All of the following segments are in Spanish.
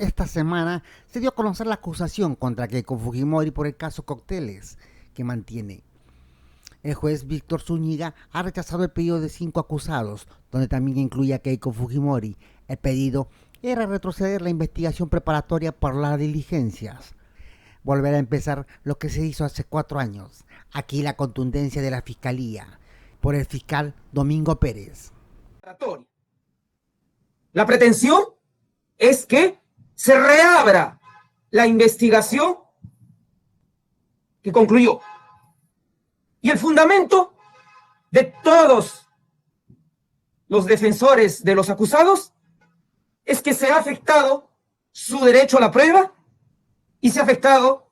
Esta semana se dio a conocer la acusación contra Keiko Fujimori por el caso Cócteles, que mantiene. El juez Víctor Zúñiga ha rechazado el pedido de 5 acusados, donde también incluye a Keiko Fujimori. El pedido era retroceder la investigación preparatoria por las diligencias. Volver a empezar lo que se hizo hace 4 años. Aquí la contundencia de la Fiscalía, por el fiscal Domingo Pérez. La pretensión es que se reabra la investigación que concluyó. Y el fundamento de todos los defensores de los acusados es que se ha afectado su derecho a la prueba y se ha afectado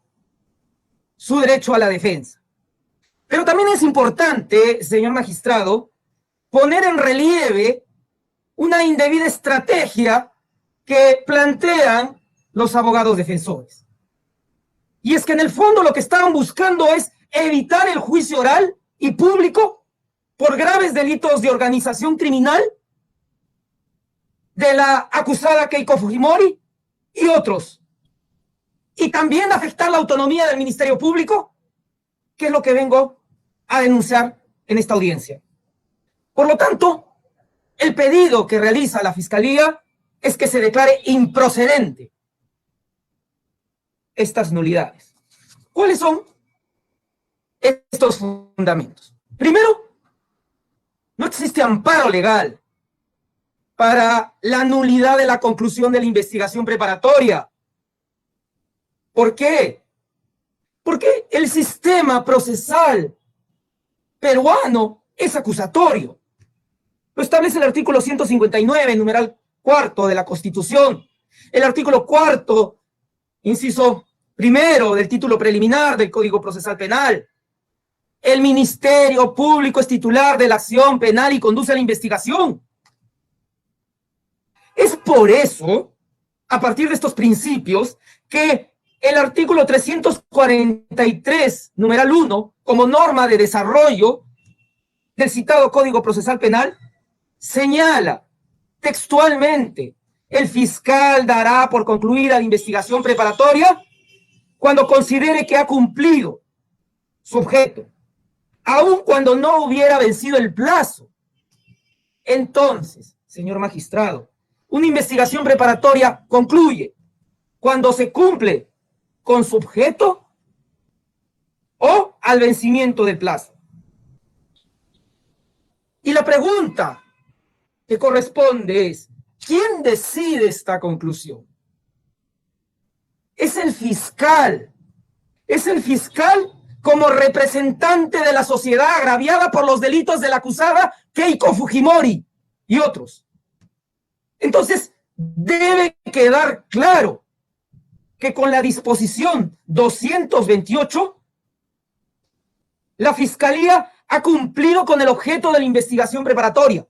su derecho a la defensa. Pero también es importante, señor magistrado, poner en relieve una indebida estrategia que plantean los abogados defensores. Y es que en el fondo lo que estaban buscando es evitar el juicio oral y público por graves delitos de organización criminal de la acusada Keiko Fujimori y otros. Y también afectar la autonomía del Ministerio Público, que es lo que vengo a denunciar en esta audiencia. Por lo tanto, el pedido que realiza la Fiscalía es que se declare improcedente estas nulidades. ¿Cuáles son estos fundamentos? Primero, no existe amparo legal para la nulidad de la conclusión de la investigación preparatoria. ¿Por qué? Porque el sistema procesal peruano es acusatorio. Lo establece el artículo 159, numeral cuarto de la Constitución, el artículo cuarto, inciso primero del título preliminar del Código Procesal Penal. El Ministerio Público es titular de la acción penal y conduce la investigación. Es por eso, a partir de estos principios, que el artículo 343, numeral 1, como norma de desarrollo del citado Código Procesal Penal, señala textualmente: el fiscal dará por concluida la investigación preparatoria cuando considere que ha cumplido su objeto, aun cuando no hubiera vencido el plazo. Entonces, señor magistrado, una investigación preparatoria concluye cuando se cumple con su objeto o al vencimiento del plazo. Y la pregunta que corresponde es: ¿quién decide esta conclusión? Es el fiscal. Es el fiscal como representante de la sociedad agraviada por los delitos de la acusada Keiko Fujimori y otros. Entonces, debe quedar claro que con la disposición 228, la Fiscalía ha cumplido con el objeto de la investigación preparatoria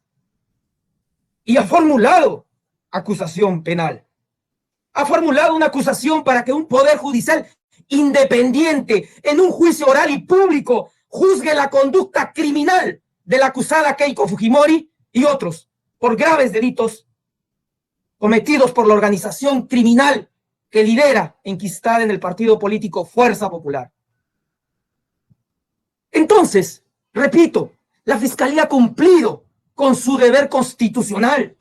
y ha formulado acusación penal. Ha formulado una acusación para que un poder judicial independiente en un juicio oral y público juzgue la conducta criminal de la acusada Keiko Fujimori y otros por graves delitos cometidos por la organización criminal que lidera enquistada en el partido político Fuerza Popular. Entonces, repito, la Fiscalía ha cumplido con su deber constitucional,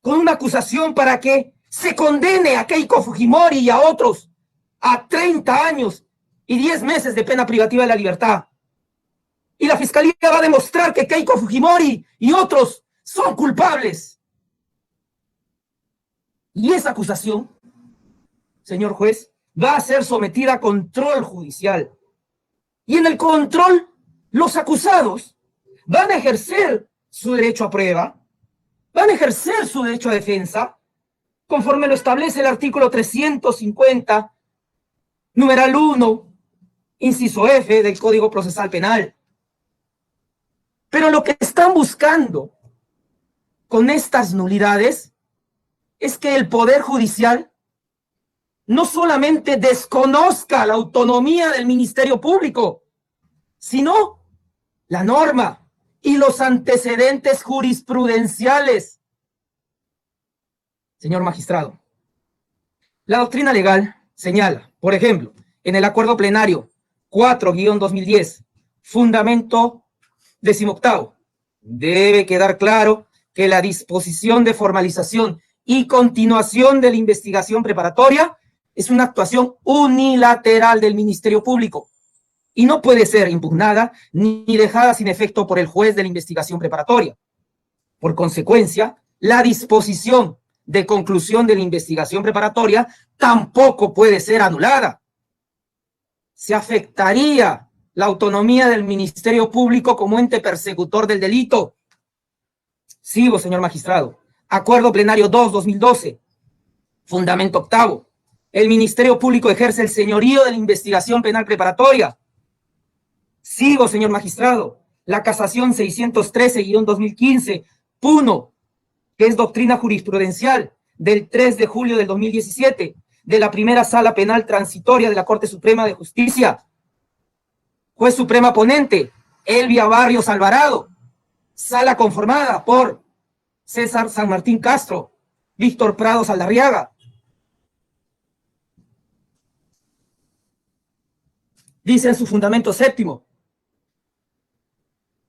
con una acusación para que se condene a Keiko Fujimori y a otros a 30 años y 10 meses de pena privativa de la libertad. Y la Fiscalía va a demostrar que Keiko Fujimori y otros son culpables. Y esa acusación, señor juez, va a ser sometida a control judicial. Y en el control, los acusados van a ejercer su derecho a prueba, van a ejercer su derecho a defensa, conforme lo establece el artículo 350, numeral 1, inciso F del Código Procesal Penal. Pero lo que están buscando con estas nulidades es que el Poder Judicial no solamente desconozca la autonomía del Ministerio Público, sino la norma y los antecedentes jurisprudenciales. Señor magistrado, La doctrina legal señala, por ejemplo, en el acuerdo plenario 4-2010, fundamento 18º, debe quedar claro que la disposición de formalización y continuación de la investigación preparatoria es una actuación unilateral del Ministerio Público y no puede ser impugnada ni dejada sin efecto por el juez de la investigación preparatoria. Por consecuencia, la disposición de conclusión de la investigación preparatoria tampoco puede ser anulada. Se afectaría la autonomía del Ministerio Público como ente persecutor del delito. Sigo, señor magistrado. Acuerdo plenario 2-2012. Fundamento 8º. El Ministerio Público ejerce el señorío de la investigación penal preparatoria. Sigo, señor magistrado. La casación 613-2015, PUNO, que es doctrina jurisprudencial del 3 de julio del 2017, de la primera sala penal transitoria de la Corte Suprema de Justicia. Juez suprema ponente, Elvia Barrios Alvarado. Sala conformada por César San Martín Castro, Víctor Prado Saldarriaga. Dice en su fundamento 7º,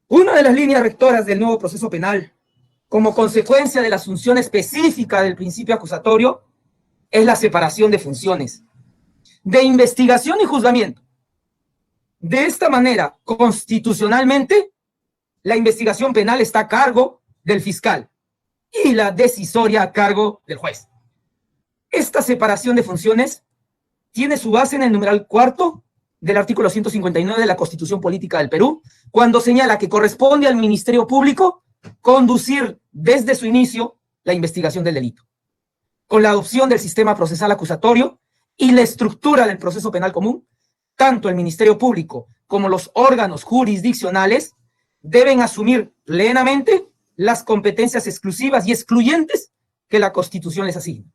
una de las líneas rectoras del nuevo proceso penal, como consecuencia de la asunción específica del principio acusatorio, es la separación de funciones de investigación y juzgamiento. De esta manera, constitucionalmente, la investigación penal está a cargo del fiscal y la decisoria a cargo del juez. Esta separación de funciones tiene su base en el numeral 4 del artículo 159 de la Constitución Política del Perú, cuando señala que corresponde al Ministerio Público conducir desde su inicio la investigación del delito. Con la adopción del sistema procesal acusatorio y la estructura del proceso penal común, tanto el Ministerio Público como los órganos jurisdiccionales deben asumir plenamente las competencias exclusivas y excluyentes que la Constitución les asigna.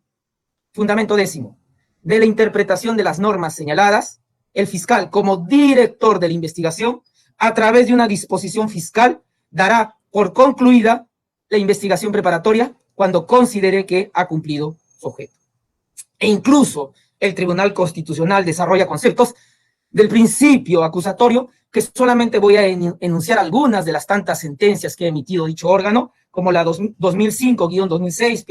Fundamento 10º. De la interpretación de las normas señaladas, el fiscal, como director de la investigación, a través de una disposición fiscal, dará por concluida la investigación preparatoria cuando considere que ha cumplido su objeto. E incluso el Tribunal Constitucional desarrolla conceptos del principio acusatorio, que solamente voy a enunciar algunas de las tantas sentencias que ha emitido dicho órgano, como la 2005-2006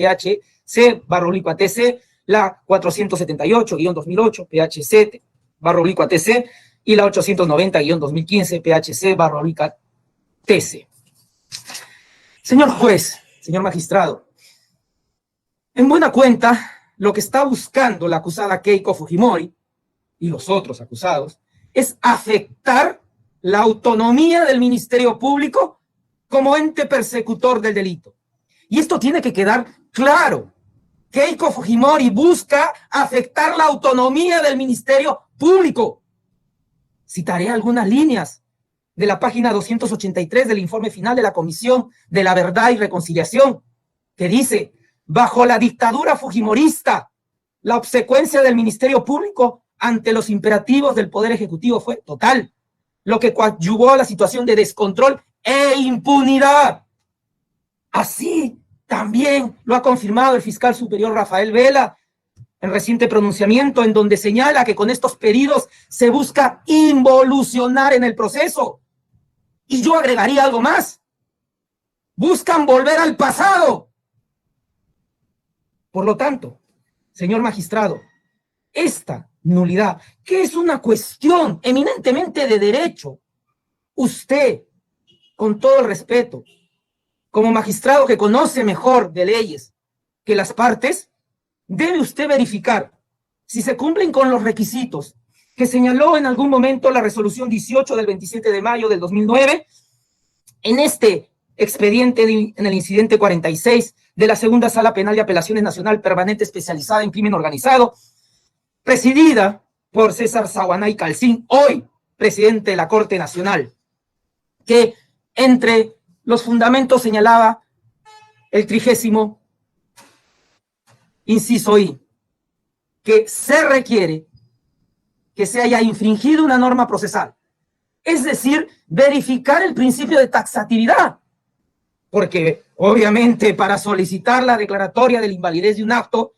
PHC/ATC, la 478-2008 PHC/ATC y la 890-2015 PHC/TC. Señor juez, señor magistrado, en buena cuenta, lo que está buscando la acusada Keiko Fujimori y los otros acusados es afectar la autonomía del Ministerio Público como ente persecutor del delito. Y esto tiene que quedar claro. Keiko Fujimori busca afectar la autonomía del Ministerio Público. Citaré algunas líneas de la página 283 del informe final de la Comisión de la Verdad y Reconciliación, que dice: bajo la dictadura fujimorista, la obsecuencia del Ministerio Público ante los imperativos del Poder Ejecutivo fue total, lo que coadyuvó a la situación de descontrol e impunidad. Así también lo ha confirmado el fiscal superior Rafael Vela en reciente pronunciamiento, en donde señala que con estos pedidos se busca involucionar en el proceso. Y yo agregaría algo más: buscan volver al pasado. Por lo tanto, señor magistrado, esta nulidad, que es una cuestión eminentemente de derecho, usted, con todo el respeto, como magistrado que conoce mejor de leyes que las partes, debe usted verificar si se cumplen con los requisitos que señaló en algún momento la resolución 18 del 27 de mayo del 2009, en este expediente en el incidente 46 de la Segunda Sala Penal de Apelaciones Nacional Permanente Especializada en Crimen Organizado, presidida por César Saguanay Calcín, hoy presidente de la Corte Nacional, que entre los fundamentos señalaba el 30º inciso I, que se requiere que se haya infringido una norma procesal, es decir, verificar el principio de taxatividad, porque obviamente para solicitar la declaratoria de la invalidez de un acto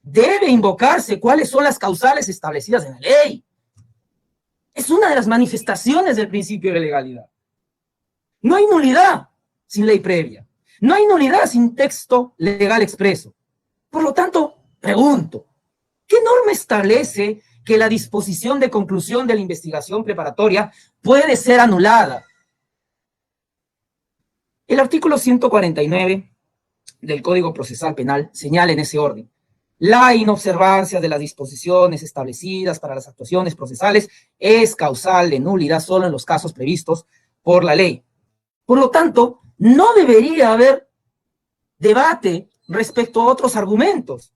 debe invocarse cuáles son las causales establecidas en la ley. Es una de las manifestaciones del principio de legalidad. No hay nulidad sin ley previa. No hay nulidad sin texto legal expreso. Por lo tanto, pregunto, ¿qué norma establece que la disposición de conclusión de la investigación preparatoria puede ser anulada? El artículo 149 del Código Procesal Penal señala en ese orden: la inobservancia de las disposiciones establecidas para las actuaciones procesales es causal de nulidad solo en los casos previstos por la ley. Por lo tanto, no debería haber debate respecto a otros argumentos.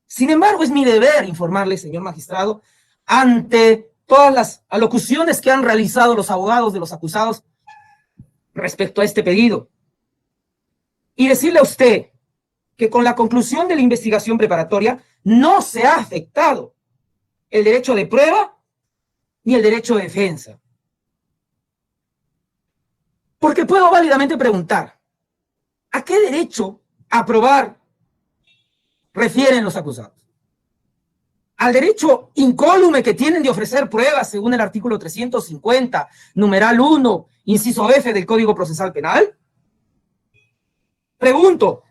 Sin embargo, es mi deber informarle, señor magistrado, ante todas las alocuciones que han realizado los abogados de los acusados respecto a este pedido, y decirle a usted que con la conclusión de la investigación preparatoria no se ha afectado el derecho de prueba ni el derecho de defensa. Porque puedo válidamente preguntar, ¿a qué derecho a probar refieren los acusados? ¿Al derecho incólume que tienen de ofrecer pruebas según el artículo 350, numeral 1, inciso F del Código Procesal Penal? Pregunto,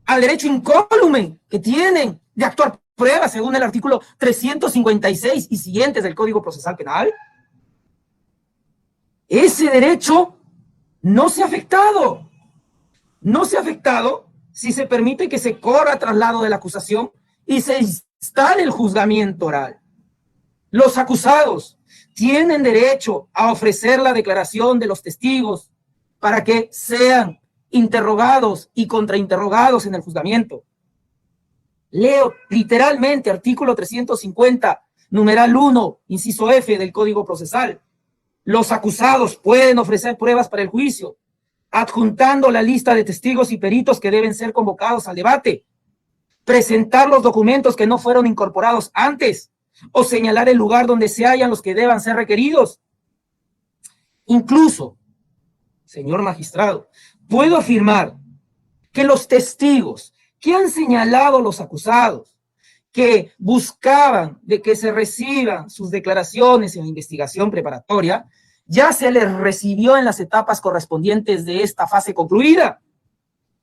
¿al derecho incólume que tienen de actuar pruebas según el artículo 356 y siguientes del Código Procesal Penal? Ese derecho no se ha afectado. No se ha afectado si se permite que se corra traslado de la acusación y se instale el juzgamiento oral. Los acusados tienen derecho a ofrecer la declaración de los testigos para que sean interrogados y contrainterrogados en el juzgamiento. Leo literalmente artículo 350, numeral 1, inciso F del Código Procesal. Los acusados pueden ofrecer pruebas para el juicio, adjuntando la lista de testigos y peritos que deben ser convocados al debate, presentar los documentos que no fueron incorporados antes, o señalar el lugar donde se hallan los que deban ser requeridos. Incluso, señor magistrado, puedo afirmar que los testigos que han señalado los acusados, que buscaban de que se reciban sus declaraciones en la investigación preparatoria, ya se les recibió en las etapas correspondientes de esta fase concluida.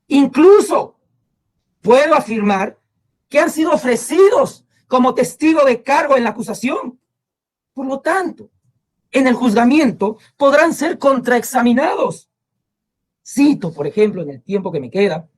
Incluso puedo afirmar que han sido ofrecidos como testigo de cargo en la acusación. Por lo tanto, en el juzgamiento podrán ser contraexaminados. Cito, por ejemplo, en el tiempo que me queda,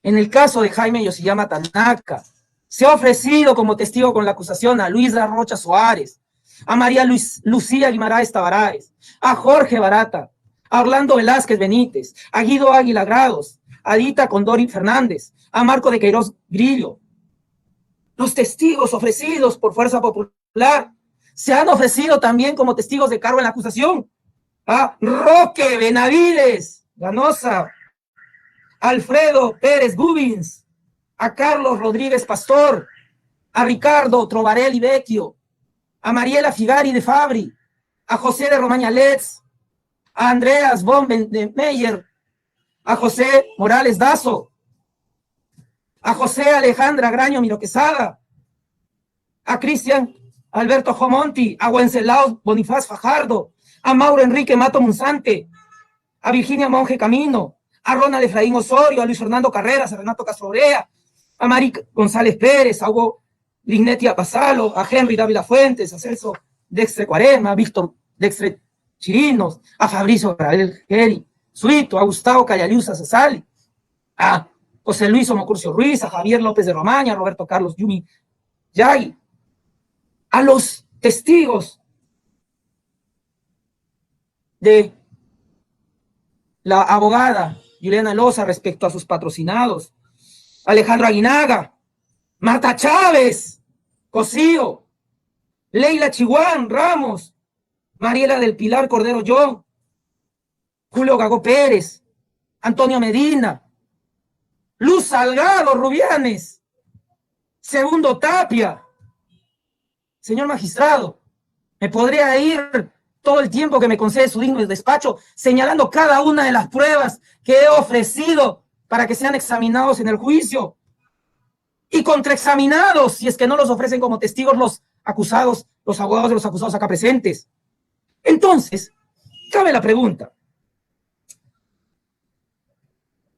en el caso de Jaime Yoshiyama Tanaka, se ha ofrecido como testigo con la acusación a Luisa Rocha Suárez, a María Lucía Guimaraes Tavares, a Jorge Barata, a Orlando Velázquez Benítez, a Guido Águila Grados, a Dita Condori Fernández, a Marco de Queiroz Grillo. Los testigos ofrecidos por Fuerza Popular se han ofrecido también como testigos de cargo en la acusación a Roque Benavides Ganosa, Alfredo Pérez Gubins, a Carlos Rodríguez Pastor, a Ricardo Trovarelli Vecchio, a Mariela Figari de Fabri, a José de Romaña Letz, a Andreas von de Meyer, a José Morales Dazo, a José Alejandra Graño Miro Quesada, a Cristian Alberto Jomonti, a Wenceslao Bonifaz Fajardo, a Mauro Enrique Mato Munzante, a Virginia Monge Camino, a Ronald Efraín Osorio, a Luis Fernando Carreras, a Renato Castro-Orea, a Mari González Pérez, a Hugo Lignetti Apasalo, a Henry Dávila Fuentes, a Celso Dextre Cuarema, a Víctor Dextre Chirinos, a Fabricio Gabriel Geri Suito, a Gustavo Callaliusa Sasali, a José Luis Omocurcio Ruiz, a Javier López de Romaña, a Roberto Carlos Yumi Yagui, a los testigos de la abogada Juliana Loza respecto a sus patrocinados, Alejandro Aguinaga, Marta Chávez, Cosío, Leila Chihuán Ramos, Mariela del Pilar Cordero John, Julio Gago Pérez, Antonio Medina, Luz Salgado Rubianes, Segundo Tapia. Señor magistrado, me podría ir todo el tiempo que me concede su digno despacho señalando cada una de las pruebas que he ofrecido para que sean examinados en el juicio. y contraexaminados, si es que no los ofrecen como testigos los acusados, los abogados de los acusados acá presentes. Entonces, cabe la pregunta: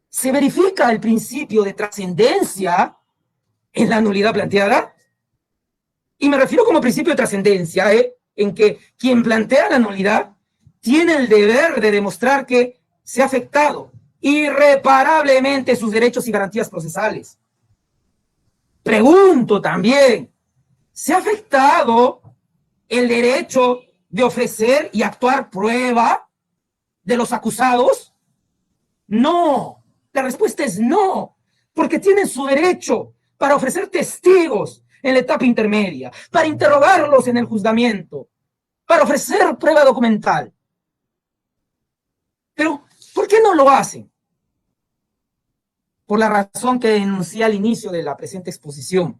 ¿se verifica el principio de trascendencia en la nulidad planteada? Y me refiero como principio de trascendencia, en que quien plantea la nulidad tiene el deber de demostrar que se ha afectado irreparablemente sus derechos y garantías procesales. Pregunto también, ¿se ha afectado el derecho de ofrecer y actuar prueba de los acusados? No, la respuesta es no, porque tienen su derecho para ofrecer testigos en la etapa intermedia, para interrogarlos en el juzgamiento, para ofrecer prueba documental. Pero, ¿por qué no lo hacen? Por la razón que denuncié al inicio de la presente exposición.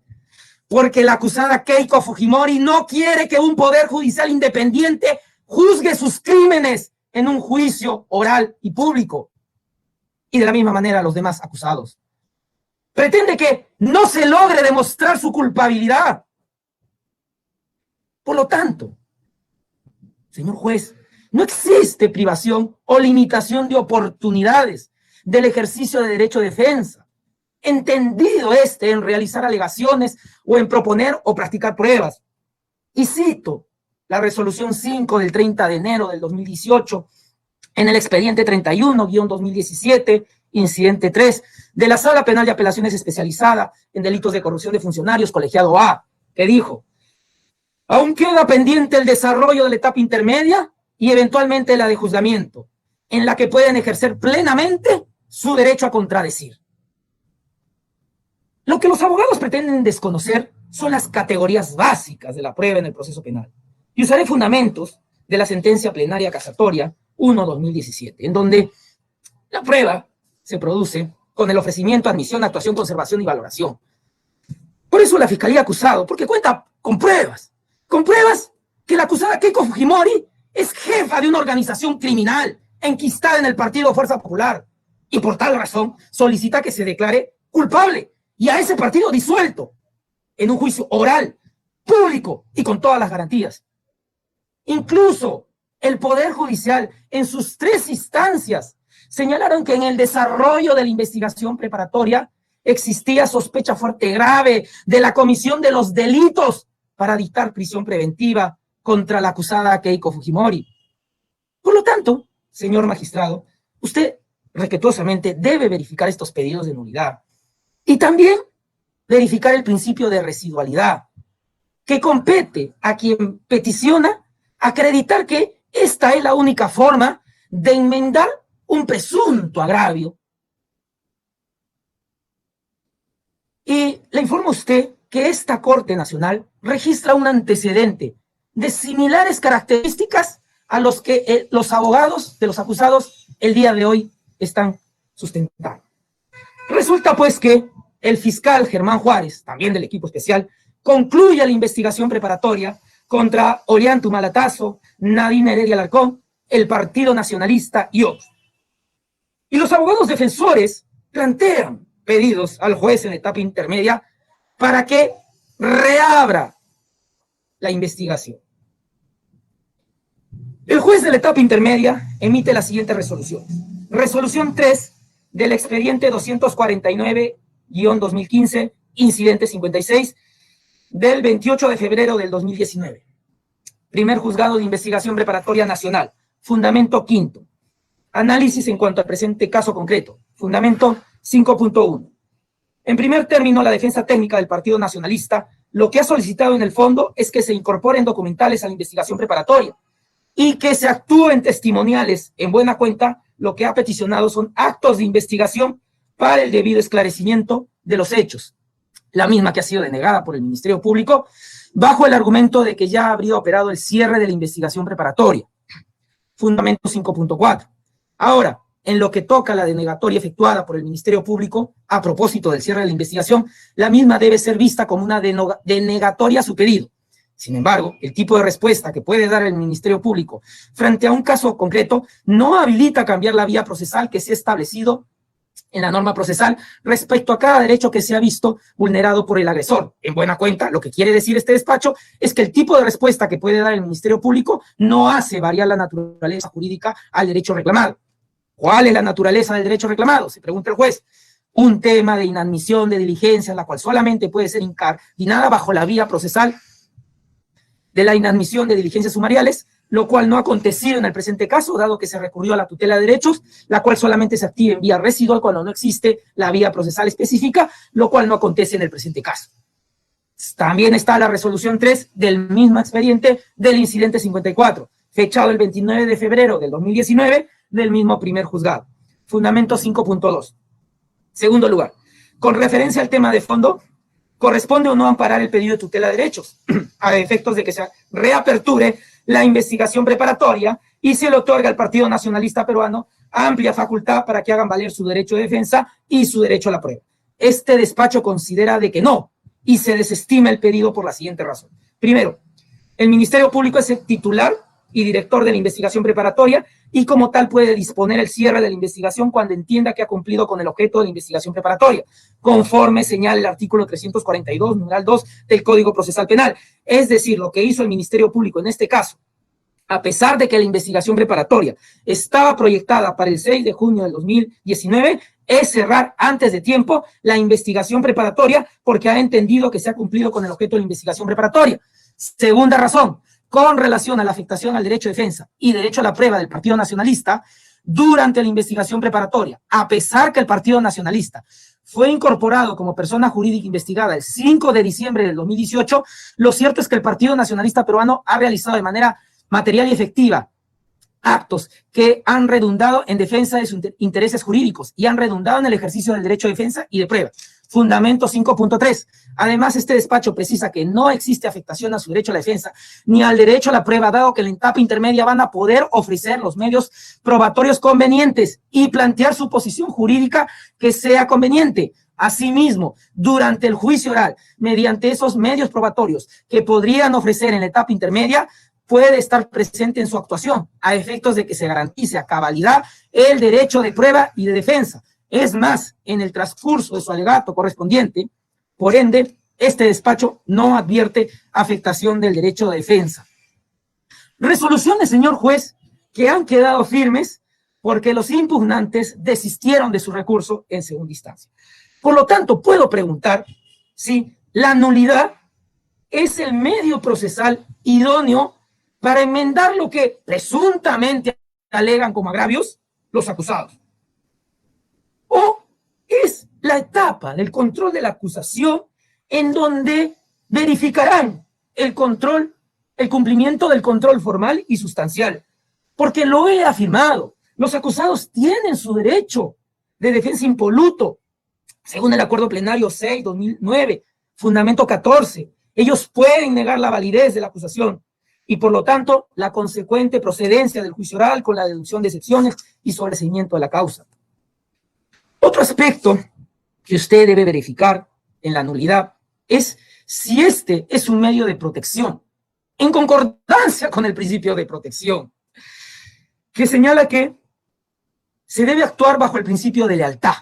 Porque la acusada Keiko Fujimori no quiere que un poder judicial independiente juzgue sus crímenes en un juicio oral y público. Y de la misma manera a los demás acusados. Pretende que no se logre demostrar su culpabilidad. Por lo tanto, señor juez, no existe privación o limitación de oportunidades del ejercicio de derecho de defensa, entendido en realizar alegaciones o en proponer o practicar pruebas. Y cito la resolución 5 del 30 de enero del 2018 en el expediente 31-2017, incidente 3, de la Sala Penal de Apelaciones Especializada en Delitos de Corrupción de Funcionarios, colegiado A, que dijo: aún queda pendiente el desarrollo de la etapa intermedia y eventualmente la de juzgamiento, en la que pueden ejercer plenamente su derecho a contradecir. Lo que los abogados pretenden desconocer son las categorías básicas de la prueba en el proceso penal. Y usaré fundamentos de la sentencia plenaria casatoria 1-2017, en donde la prueba se produce con el ofrecimiento, admisión, actuación, conservación y valoración. Por eso la fiscalía ha acusado, porque cuenta con pruebas que la acusada Keiko Fujimori es jefa de una organización criminal enquistada en el partido Fuerza Popular, y por tal razón solicita que se declare culpable y a ese partido disuelto en un juicio oral, público y con todas las garantías. Incluso el Poder Judicial, en sus 3 instancias, señalaron que en el desarrollo de la investigación preparatoria existía sospecha fuerte grave de la comisión de los delitos para dictar prisión preventiva contra la acusada Keiko Fujimori. Por lo tanto, señor magistrado, usted respetuosamente debe verificar estos pedidos de nulidad y también verificar el principio de residualidad, que compete a quien peticiona acreditar que esta es la única forma de enmendar un presunto agravio. Y le informo a usted que esta Corte Nacional registra un antecedente de similares características a los que los abogados de los acusados el día de hoy están sustentando. Resulta pues que el fiscal Germán Juárez, también del equipo especial, concluye la investigación preparatoria contra Ollanta Humala-Tazo, Nadine Heredia Alarcón, el Partido Nacionalista y otros. Y los abogados defensores plantean pedidos al juez en la etapa intermedia para que reabra la investigación. El juez de la etapa intermedia emite la siguiente resolución. Resolución 3 del expediente 249-2015, incidente 56, del 28 de febrero del 2019. Primer juzgado de investigación preparatoria nacional. Fundamento quinto. Análisis en cuanto al presente caso concreto. Fundamento 5.1. En primer término, la defensa técnica del Partido Nacionalista lo que ha solicitado en el fondo es que se incorporen documentales a la investigación preparatoria y que se actúen testimoniales. En buena cuenta, lo que ha peticionado son actos de investigación para el debido esclarecimiento de los hechos. La misma que ha sido denegada por el Ministerio Público bajo el argumento de que ya habría operado el cierre de la investigación preparatoria. Fundamento 5.4. Ahora, en lo que toca a la denegatoria efectuada por el Ministerio Público a propósito del cierre de la investigación, la misma debe ser vista como una denegatoria a su pedido. Sin embargo, el tipo de respuesta que puede dar el Ministerio Público frente a un caso concreto no habilita cambiar la vía procesal que se ha establecido en la norma procesal respecto a cada derecho que se ha visto vulnerado por el agresor. En buena cuenta, lo que quiere decir este despacho es que el tipo de respuesta que puede dar el Ministerio Público no hace variar la naturaleza jurídica al derecho reclamado. ¿Cuál es la naturaleza del derecho reclamado? Se pregunta el juez. Un tema de inadmisión de diligencia, la cual solamente puede ser incardinada bajo la vía procesal de la inadmisión de diligencias sumariales, lo cual no ha acontecido en el presente caso, dado que se recurrió a la tutela de derechos, la cual solamente se activa en vía residual cuando no existe la vía procesal específica, lo cual no acontece en el presente caso. También está la resolución 3 del mismo expediente del incidente 54, fechado el 29 de febrero del 2019 del mismo primer juzgado. Fundamento 5.2. Segundo lugar, con referencia al tema de fondo, ¿corresponde o no amparar el pedido de tutela de derechos a efectos de que se reaperture la investigación preparatoria y se le otorga al Partido Nacionalista Peruano amplia facultad para que hagan valer su derecho de defensa y su derecho a la prueba? Este despacho considera de que no y se desestima el pedido por la siguiente razón. Primero, el Ministerio Público es el titular y director de la investigación preparatoria y como tal puede disponer el cierre de la investigación cuando entienda que ha cumplido con el objeto de la investigación preparatoria, conforme señala el artículo 342, numeral 2 del Código Procesal Penal. Es decir, lo que hizo el Ministerio Público en este caso, a pesar de que la investigación preparatoria estaba proyectada para el 6 de junio del 2019, es cerrar antes de tiempo la investigación preparatoria porque ha entendido que se ha cumplido con el objeto de la investigación preparatoria. Segunda razón, con relación a la afectación al derecho de defensa y derecho a la prueba del Partido Nacionalista, durante la investigación preparatoria, a pesar que el Partido Nacionalista fue incorporado como persona jurídica investigada el 5 de diciembre del 2018, lo cierto es que el Partido Nacionalista Peruano ha realizado de manera material y efectiva actos que han redundado en defensa de sus intereses jurídicos y han redundado en el ejercicio del derecho de defensa y de prueba. Fundamento 5.3. Además, este despacho precisa que no existe afectación a su derecho a la defensa ni al derecho a la prueba, dado que en la etapa intermedia van a poder ofrecer los medios probatorios convenientes y plantear su posición jurídica que sea conveniente. Asimismo, durante el juicio oral, mediante esos medios probatorios que podrían ofrecer en la etapa intermedia, puede estar presente en su actuación, a efectos de que se garantice a cabalidad el derecho de prueba y de defensa. Es más, en el transcurso de su alegato correspondiente, por ende, este despacho no advierte afectación del derecho de defensa. Resoluciones, señor juez, que han quedado firmes porque los impugnantes desistieron de su recurso en segunda instancia. Por lo tanto, puedo preguntar si la nulidad es el medio procesal idóneo para enmendar lo que presuntamente alegan como agravios los acusados. O es la etapa del control de la acusación en donde verificarán el cumplimiento del control formal y sustancial. Porque lo he afirmado, los acusados tienen su derecho de defensa impoluto, según el Acuerdo Plenario 6/2009, Fundamento 14. Ellos pueden negar la validez de la acusación y, por lo tanto, la consecuente procedencia del juicio oral con la deducción de excepciones y sobreseimiento de la causa. Otro aspecto que usted debe verificar en la nulidad es si este es un medio de protección, en concordancia con el principio de protección, que señala que se debe actuar bajo el principio de lealtad.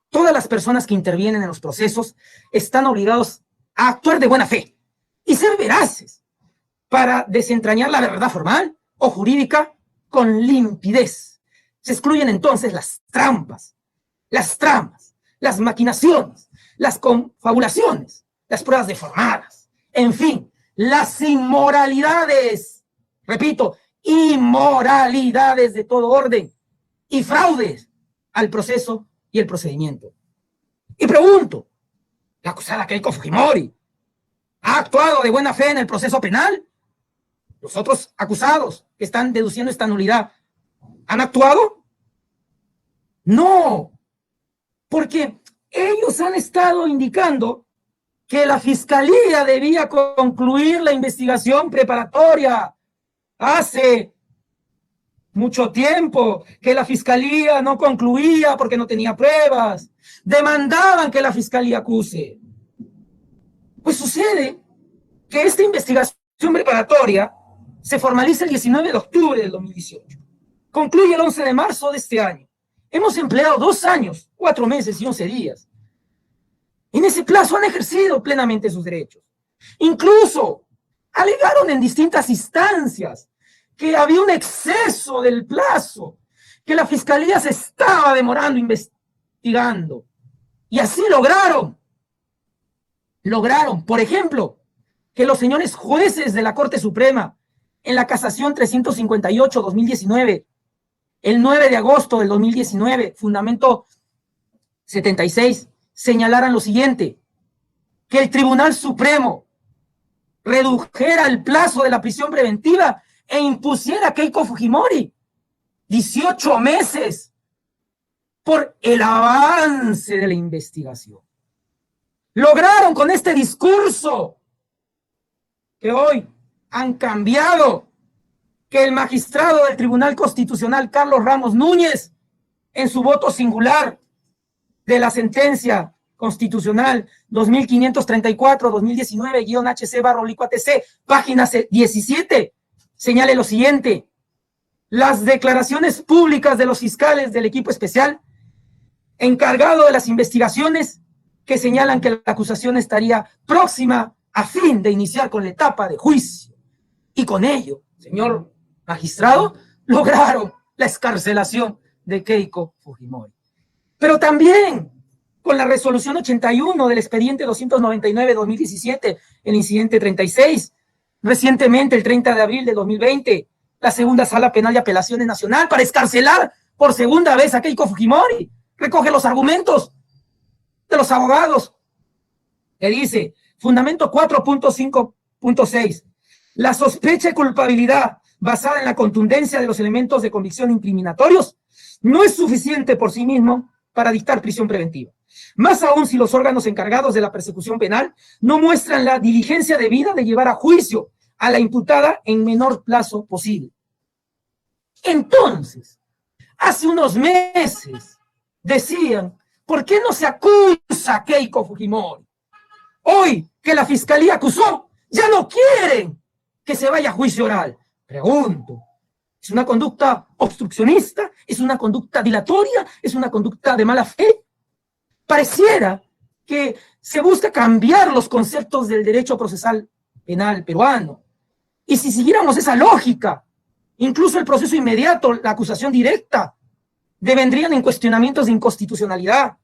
Todas las personas que intervienen en los procesos están obligados a actuar de buena fe y ser veraces para desentrañar la verdad formal o jurídica con limpidez. Se excluyen entonces las trampas, las tramas, las maquinaciones, las confabulaciones, las pruebas deformadas, en fin, las inmoralidades, repito, inmoralidades de todo orden y fraudes al proceso y el procedimiento. Y pregunto, ¿la acusada Keiko Fujimori ha actuado de buena fe en el proceso penal? ¿Los otros acusados que están deduciendo esta nulidad han actuado? No, porque ellos han estado indicando que la fiscalía debía concluir la investigación preparatoria hace mucho tiempo, que la fiscalía no concluía porque no tenía pruebas, demandaban que la fiscalía acuse. Pues sucede que esta investigación preparatoria se formaliza el 19 de octubre del 2018, concluye el 11 de marzo de este año, Hemos empleado 2 años, 4 meses y 11 días. En ese plazo han ejercido plenamente sus derechos. Incluso alegaron en distintas instancias que había un exceso del plazo, que la fiscalía se estaba demorando investigando. Y así lograron, por ejemplo, que los señores jueces de la Corte Suprema, en la casación 358-2019, el 9 de agosto del 2019, fundamento 76, señalaran lo siguiente: que el Tribunal Supremo redujera el plazo de la prisión preventiva e impusiera a Keiko Fujimori 18 meses por el avance de la investigación. Lograron con este discurso que hoy han cambiado, que el magistrado del Tribunal Constitucional, Carlos Ramos Núñez, en su voto singular de la sentencia constitucional 2534-2019-HC/ATC, página 17, señale lo siguiente: las declaraciones públicas de los fiscales del equipo especial encargado de las investigaciones que señalan que la acusación estaría próxima a fin de iniciar con la etapa de juicio. Y con ello, señor magistrado, lograron la excarcelación de Keiko Fujimori. Pero también con la resolución 81 del expediente 299-2017, el incidente 36, recientemente el 30 de abril de 2020, la segunda Sala Penal de Apelaciones Nacional para excarcelar por segunda vez a Keiko Fujimori. Recoge los argumentos de los abogados, que dice, fundamento 4.5.6, la sospecha de culpabilidad basada en la contundencia de los elementos de convicción incriminatorios no es suficiente por sí mismo para dictar prisión preventiva. Más aún si los órganos encargados de la persecución penal no muestran la diligencia debida de llevar a juicio a la imputada en menor plazo posible. Entonces, hace unos meses decían, ¿por qué no se acusa a Keiko Fujimori? Hoy que la fiscalía acusó, ya no quieren que se vaya a juicio oral. Pregunto, ¿es una conducta obstruccionista? ¿Es una conducta dilatoria? ¿Es una conducta de mala fe? Pareciera que se busca cambiar los conceptos del derecho procesal penal peruano. Y si siguiéramos esa lógica, incluso el proceso inmediato, la acusación directa, devendrían en cuestionamientos de inconstitucionalidad.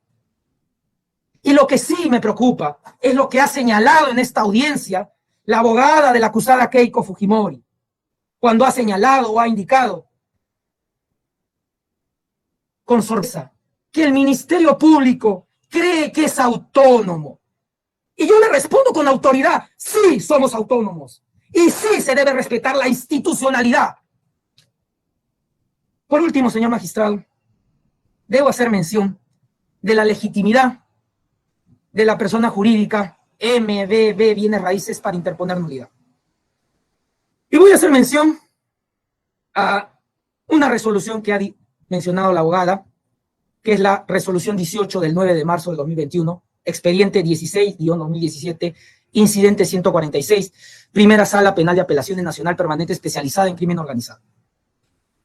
Y lo que sí me preocupa es lo que ha señalado en esta audiencia la abogada de la acusada Keiko Fujimori, cuando ha señalado o ha indicado con sorpresa que el Ministerio Público cree que es autónomo. Y yo le respondo con autoridad, sí somos autónomos y sí se debe respetar la institucionalidad. Por último, señor magistrado, debo hacer mención de la legitimidad de la persona jurídica MBB Bienes Raíces para interponer nulidad. Y voy a hacer mención a una resolución que ha mencionado la abogada, que es la resolución 18 del 9 de marzo del 2021, expediente 16-2017, incidente 146, primera Sala Penal de Apelaciones Nacional Permanente especializada en crimen organizado.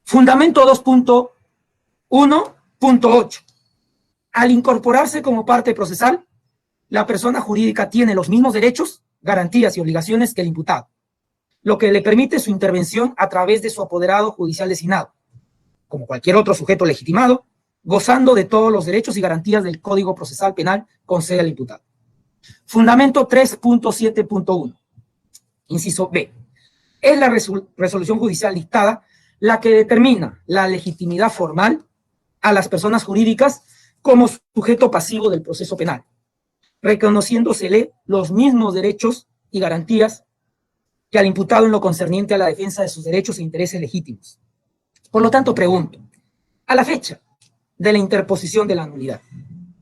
Fundamento 2.1.8. Al incorporarse como parte procesal, la persona jurídica tiene los mismos derechos, garantías y obligaciones que el imputado, lo que le permite su intervención a través de su apoderado judicial designado, como cualquier otro sujeto legitimado, gozando de todos los derechos y garantías del Código Procesal Penal concede al imputado. Fundamento 3.7.1, inciso B. Es la resolución judicial dictada la que determina la legitimidad formal a las personas jurídicas como sujeto pasivo del proceso penal, reconociéndosele los mismos derechos y garantías que al imputado en lo concerniente a la defensa de sus derechos e intereses legítimos. Por lo tanto, pregunto, a la fecha de la interposición de la nulidad,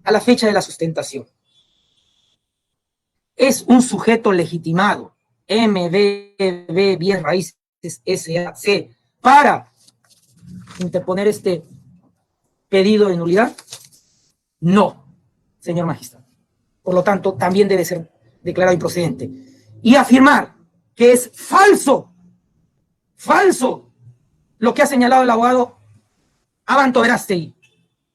a la fecha de la sustentación, ¿es un sujeto legitimado, MBB Bienes Raíces S.A.C., para interponer este pedido de nulidad? No, señor magistrado. Por lo tanto, también debe ser declarado improcedente. Y afirmar que es falso lo que ha señalado el abogado Abanto Verástegui,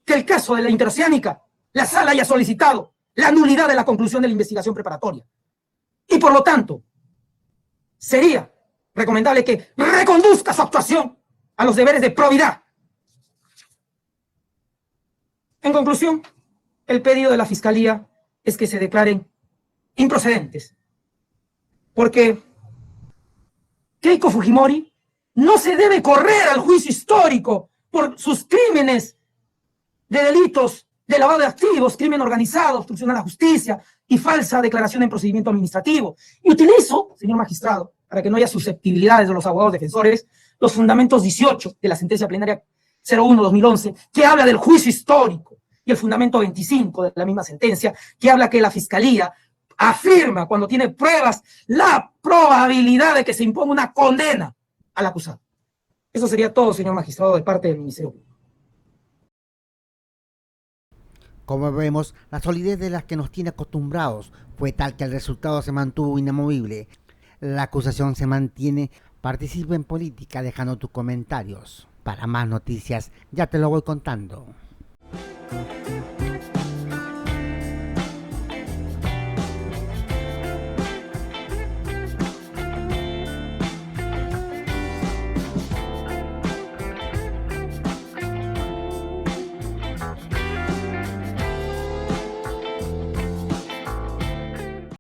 que el caso de la Interoceánica, la Sala haya solicitado la nulidad de la conclusión de la investigación preparatoria. Y por lo tanto, sería recomendable que reconduzca su actuación a los deberes de probidad. En conclusión, el pedido de la Fiscalía es que se declaren improcedentes, porque Keiko Fujimori no se debe correr al juicio histórico por sus crímenes de delitos de lavado de activos, crimen organizado, obstrucción a la justicia y falsa declaración en procedimiento administrativo. Y utilizo, señor magistrado, para que no haya susceptibilidades de los abogados defensores, los fundamentos 18 de la sentencia plenaria 01-2011, que habla del juicio histórico, y el fundamento 25 de la misma sentencia, que habla que la Fiscalía afirma, cuando tiene pruebas, la probabilidad de que se imponga una condena al acusado. Eso sería todo, señor magistrado, de parte del Ministerio Público. Como vemos, la solidez de las que nos tiene acostumbrados fue tal que el resultado se mantuvo inamovible. La acusación se mantiene. Participa en política dejando tus comentarios. Para más noticias, ya te lo voy contando.